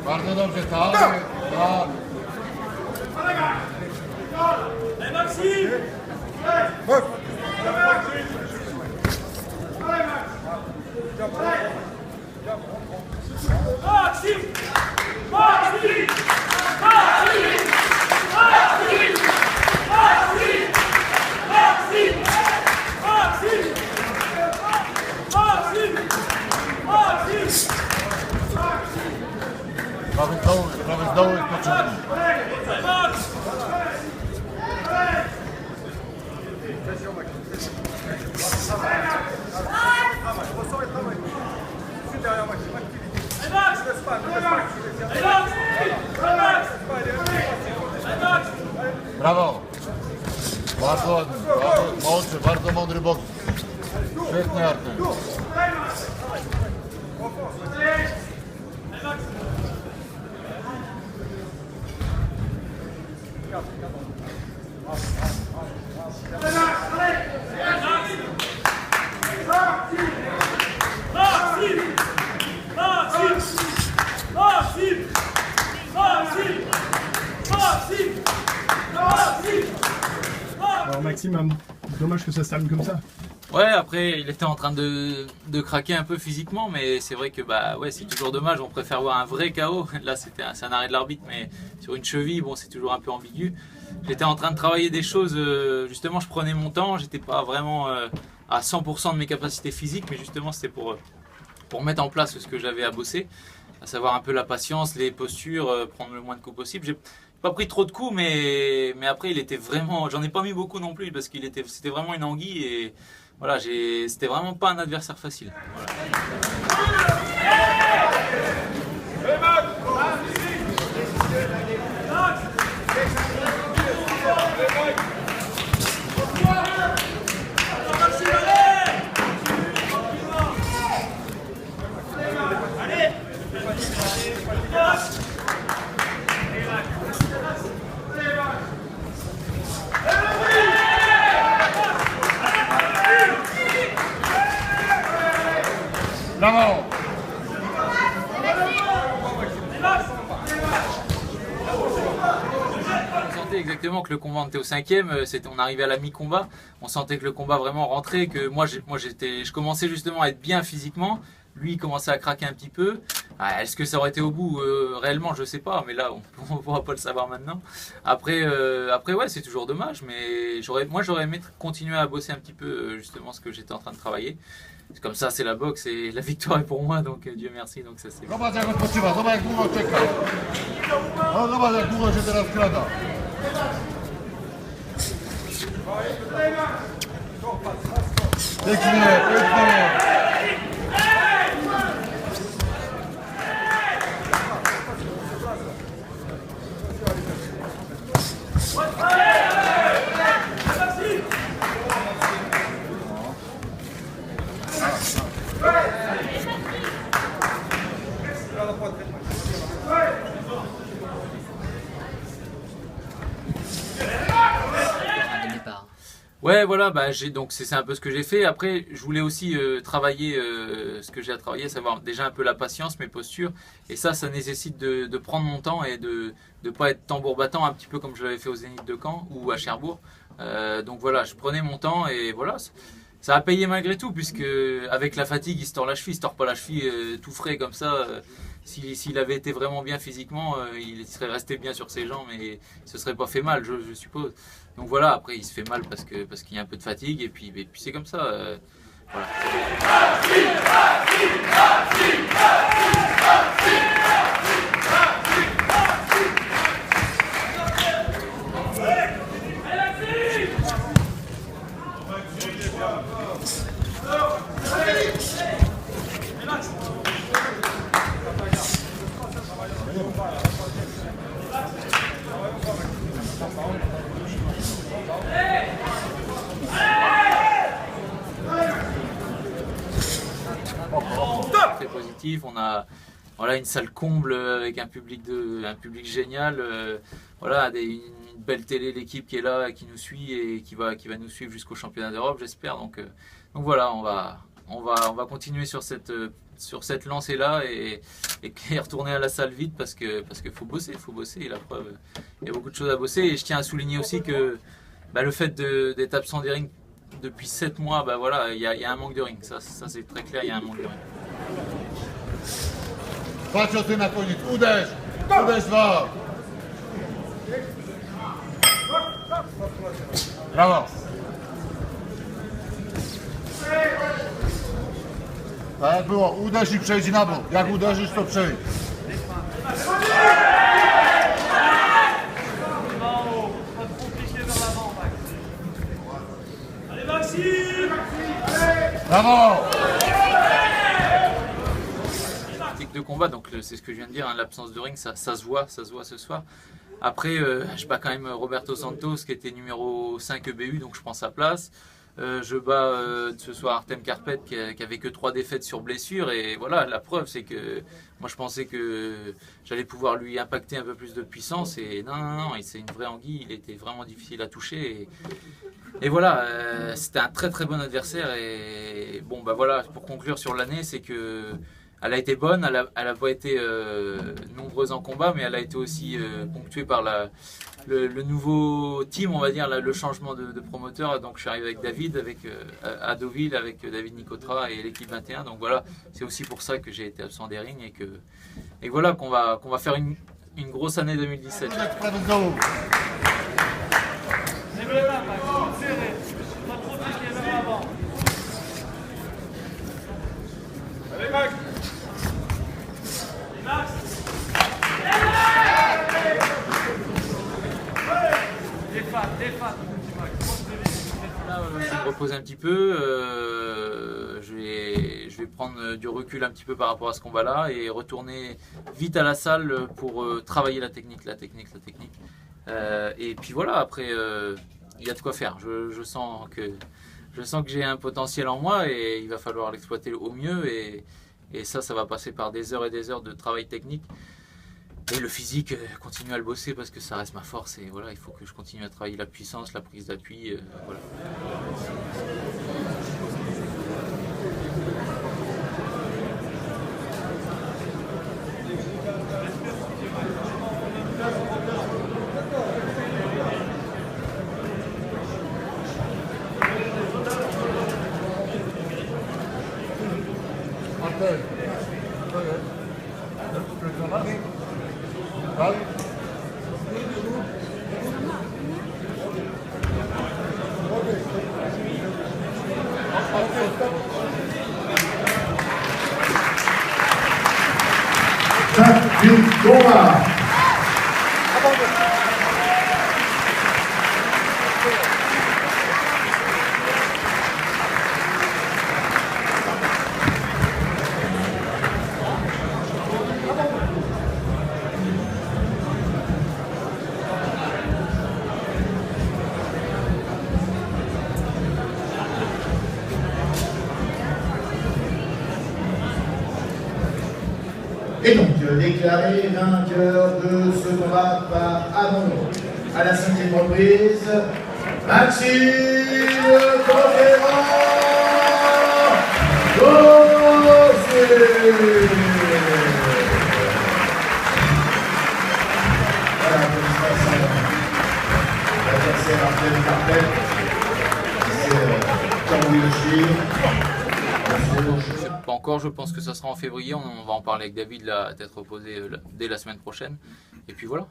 Bardzo dobrze, tak. Prawy z dołu i pociągnij. Brawo! Bardzo ładny, bardzo mądry boks. Świetny Artem. Alors Maxime, dommage que ça se termine comme ça. Ouais, après il était en train de craquer un peu physiquement, mais c'est vrai que bah ouais, c'est toujours dommage, on préfère voir un vrai KO. Là c'est un arrêt de l'arbitre, mais sur une cheville, bon c'est toujours un peu ambigu. J'étais en train de travailler des choses, justement je prenais mon temps, j'étais pas vraiment à 100% de mes capacités physiques, mais justement c'était pour mettre en place ce que j'avais à bosser, à savoir un peu la patience, les postures, prendre le moins de coups possible. J'ai pas pris trop de coups, mais après il était vraiment, j'en ai pas mis beaucoup non plus parce c'était vraiment une anguille et voilà, c'était vraiment pas un adversaire facile. Voilà. Bravo! On sentait exactement que le combat, on était au 5e, on arrivait à la mi-combat, on sentait que le combat vraiment rentrait, que je commençais justement à être bien physiquement, lui il commençait à craquer un petit peu. Est-ce que ça aurait été au bout réellement, je sais pas, mais là on ne pourra pas le savoir maintenant. Après ouais, c'est toujours dommage, mais j'aurais aimé continuer à bosser un petit peu justement ce que j'étais en train de travailler. Comme ça, c'est la boxe et la victoire est pour moi, donc Dieu merci, donc ça c'est... Zobacz jak odpoczywa, zobacz jak długo czeka. No zobacz jak długo się teraz skrada. Pięknie, pięknie. Ouais, voilà, bah, donc c'est un peu ce que j'ai fait. Après, je voulais aussi travailler ce que j'ai à travailler, à savoir déjà un peu la patience, mes postures. Et ça nécessite de prendre mon temps et de ne pas être tambour battant, un petit peu comme je l'avais fait au Zénith de Caen ou à Cherbourg. Donc voilà, je prenais mon temps et voilà. Ça a payé malgré tout, puisque avec la fatigue, il se tord la cheville. Il se tord pas la cheville tout frais comme ça. S'il avait été vraiment bien physiquement, il serait resté bien sur ses jambes et il se serait pas fait mal, je suppose. Donc voilà, après il se fait mal parce qu'il y a un peu de fatigue et puis c'est comme ça. Voilà. Très positif, on a voilà, une salle comble avec un public génial, voilà, une belle télé, l'équipe qui est là, qui nous suit et qui va nous suivre jusqu'au championnat d'Europe, j'espère. Donc voilà, on va continuer sur cette lancée-là et retourner à la salle vite parce que faut bosser, et la preuve, il y a beaucoup de choses à bosser. Et je tiens à souligner aussi que le fait d'être absent des rings depuis 7 mois, voilà, il y a un manque de ring, ça c'est très clair, il y a un manque de ring. Patrz o ty na koniec, uderz! Uderz dwa! Brawo! Tak jak było, uderz i przejdź na bok. Jak uderzysz, to przejdź. Brawo! De combat, donc c'est ce que je viens de dire, hein, l'absence de ring, ça se voit ce soir. Après, je bats quand même Roberto Santos qui était numéro 5 EBU, donc je prends sa place. Je bats ce soir Artem Karpet qui avait que 3 défaites sur blessure, et voilà, la preuve c'est que moi je pensais que j'allais pouvoir lui impacter un peu plus de puissance, et non, c'est une vraie anguille, il était vraiment difficile à toucher, et voilà, c'était un très très bon adversaire. Et bon voilà, pour conclure sur l'année, c'est que elle a été bonne, elle n'a pas été nombreuse en combat, mais elle a été aussi ponctuée par le nouveau team, on va dire, le changement de promoteur. Donc je suis arrivé avec David, à Deauville, avec David Nicotra et l'équipe 21. Donc voilà, c'est aussi pour ça que j'ai été absent des rings et voilà qu'on va faire une grosse année 2017. Là, je vais me reposer un petit peu, je vais prendre du recul un petit peu par rapport à ce combat-là et retourner vite à la salle pour travailler la technique. Et puis voilà, après, il y a de quoi faire. Je sens que j'ai un potentiel en moi et il va falloir l'exploiter au mieux. Et ça va passer par des heures et des heures de travail technique. Et le physique, continuer à le bosser parce que ça reste ma force, et voilà, il faut que je continue à travailler la puissance, la prise d'appui, voilà. Et donc, déclaré vainqueur de ce combat par abandon à la 5e reprise, Maxime Conférant Dossier. Voilà, félicitations. L'adversaire Artem Karpet, c'est Kamouyoshi. Pas encore, je pense que ça sera en février, on va en parler avec David, là, à tête reposée dès la semaine prochaine. Et puis voilà.